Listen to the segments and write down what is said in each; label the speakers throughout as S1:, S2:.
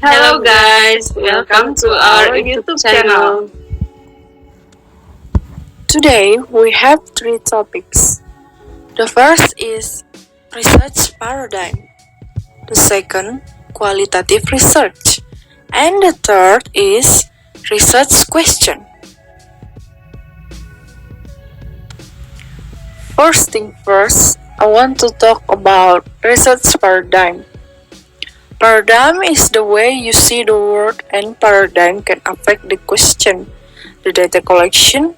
S1: Hello guys, welcome to our YouTube channel.
S2: Today we have three topics. The first is research paradigm. The second, qualitative research. And the third is research question. First thing first, I want to talk about research paradigm. Paradigm is the way you see the world, and paradigm can affect the question, the data collection,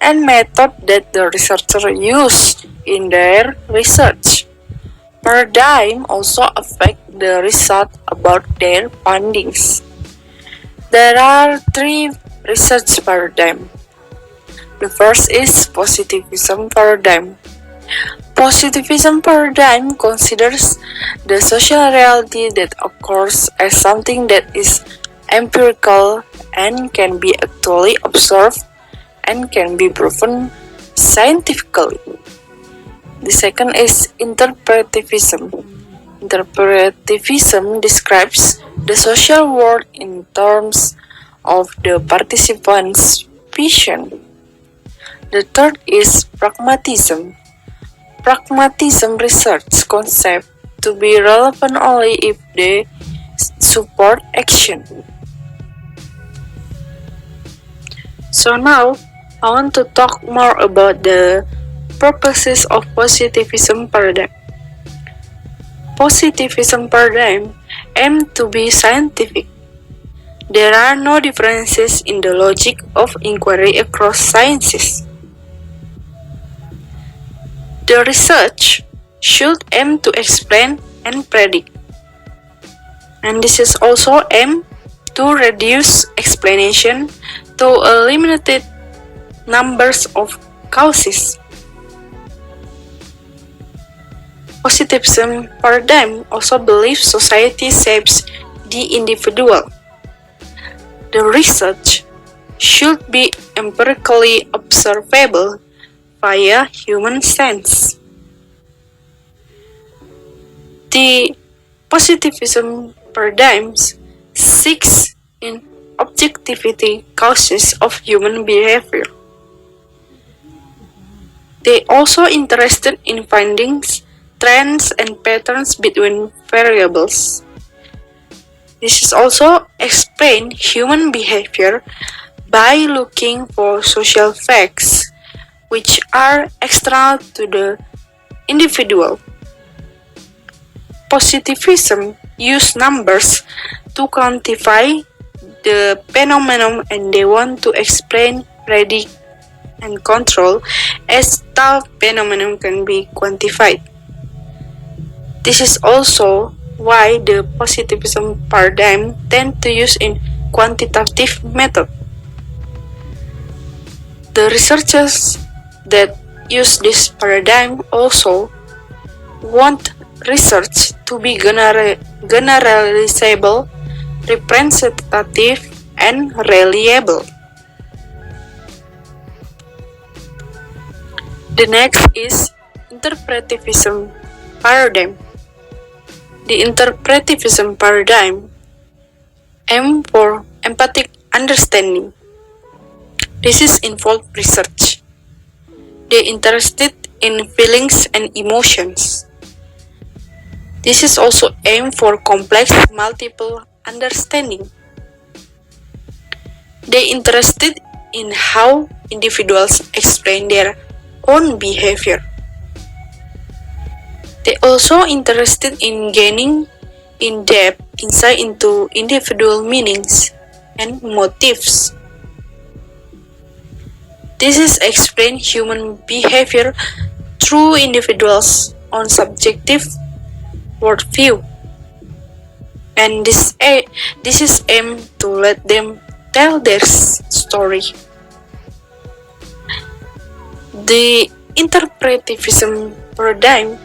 S2: and method that the researcher use in their research. Paradigm also affect the result about their findings. There are three research paradigm. The first is positivism paradigm. Positivism paradigm considers the social reality that occurs as something that is empirical and can be actually observed and can be proven scientifically. The second is interpretivism. Interpretivism describes the social world in terms of the participants' vision. The third is pragmatism. Pragmatism research concepts to be relevant only if they support action. So now, I want to talk more about the purposes of positivism paradigm. Positivism paradigm aims to be scientific. There are no differences in the logic of inquiry across sciences. The research should aim to explain and predict. And this is also aim to reduce explanation to a limited numbers of causes. Positivism paradigm also believes society shapes the individual. The research should be empirically observable via human sense. The positivism paradigms seeks in objectivity causes of human behavior. They also interested in findings, trends, and patterns between variables. This is also explain human behavior by looking for social facts which are external to the individual. Positivism use numbers to quantify the phenomenon, and they want to explain, predict, and control as the phenomenon can be quantified. This is also why the positivism paradigm tend to use in quantitative method. The researchers that use this paradigm also want research to be generalizable, representative, and reliable. The next is interpretivism paradigm. The interpretivism paradigm aims for empathic understanding. This is involved research. They interested in feelings and emotions. This is also aim for complex multiple understanding. They interested in how individuals explain their own behavior. They also interested in gaining in-depth insight into individual meanings and motives. This is explain human behavior through individuals' own subjective worldview, and this is aimed to let them tell their story. The interpretivism paradigm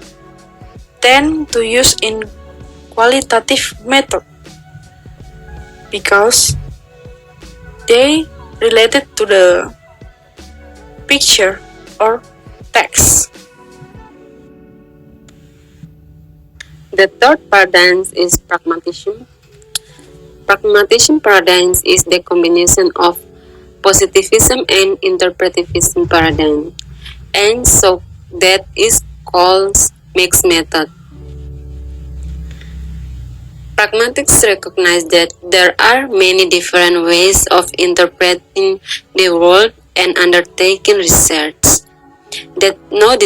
S2: tend to use in qualitative method because they related to the picture or text.
S1: The third paradigm is pragmatism. Pragmatism paradigms is the combination of positivism and interpretivism paradigm, and so that is called mixed method. Pragmatics recognize that there are many different ways of interpreting the world and undertaking research, that no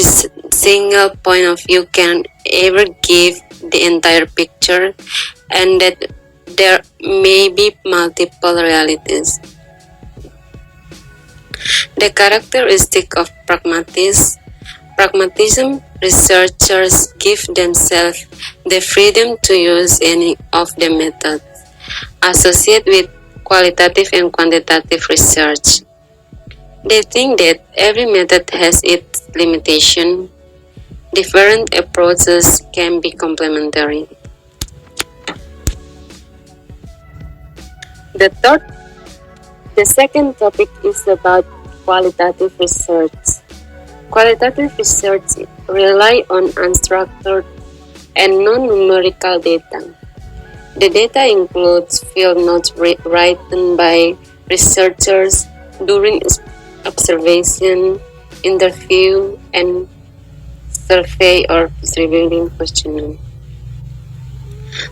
S1: single point of view can ever give the entire picture, and that there may be multiple realities. The characteristic of pragmatism, researchers give themselves the freedom to use any of the methods associated with qualitative and quantitative research. They think that every method has its limitation. Different approaches can be complementary. The second topic is about qualitative research. Qualitative research rely on unstructured and non-numerical data. The data includes field notes written by researchers during observation, interview, and survey or distributing questionnaire.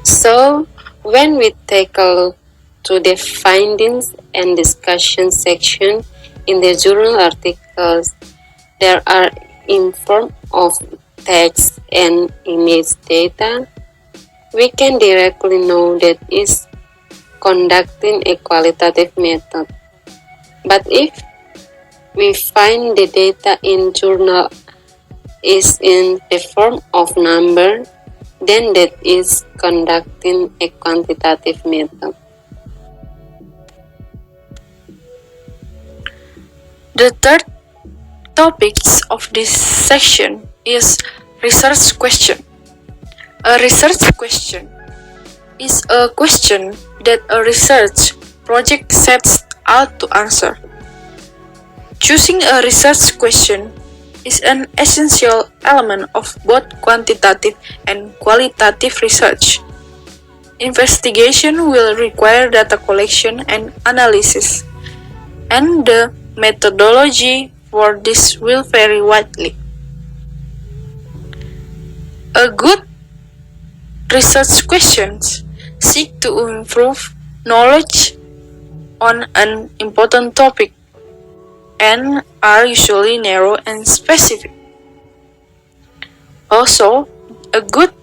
S1: So, when we take a look to the findings and discussion section in the journal articles, there are in form of text and image data, we can directly know that is conducting a qualitative method. But if we find the data in journal is in the form of number, then that is conducting a quantitative method.
S2: The third topics of this section is research question. A research question is a question that a research project sets out to answer. Choosing a research question is an essential element of both quantitative and qualitative research. Investigation will require data collection and analysis, and the methodology for this will vary widely. A good research questions seek to improve knowledge on an important topic and are usually narrow and specific. Also, a good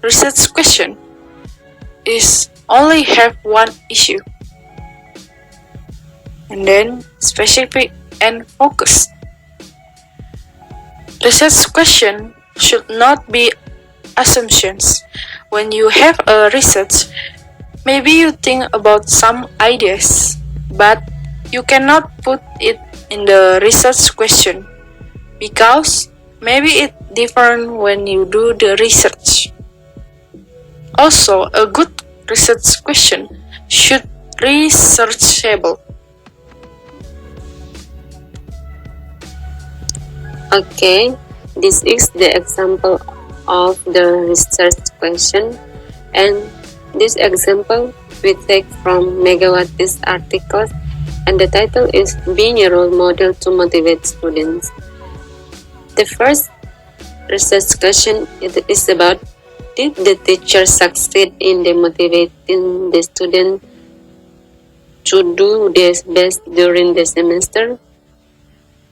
S2: research question is only have one issue, and then specific and focused. Research question should not be assumptions. When you have a research, maybe you think about some ideas, but you cannot put it in the research question because maybe it's different when you do the research. Also, a good research question should be researchable.
S1: Okay, this is the example of the research question, and this example we take from Megawati's article, and the title is Being a Role Model to Motivate Students. The first research question is about, did the teacher succeed in motivating the student to do their best during the semester?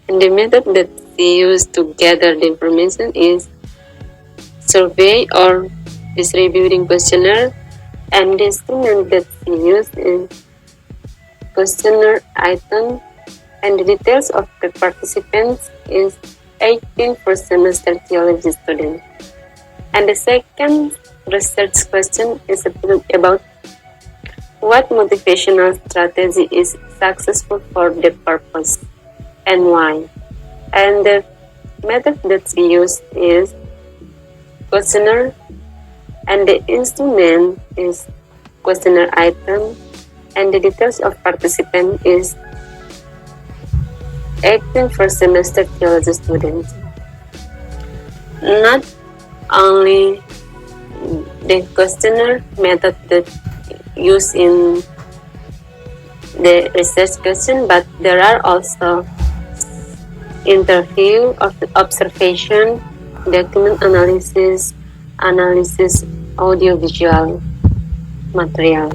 S1: And the method that we use to gather the information is survey or distributing questionnaire, and the instrument that we use is questionnaire item, and the details of the participants is 18 first semester theology students. And the second research question is about what motivational strategy is successful for the purpose and why. And the method that we use is questionnaire, and the instrument is questionnaire item, and the details of participant is 18 first semester theology students. Not only the questionnaire method that used in the research question, but there are also interview, observation, document analysis, audiovisual material.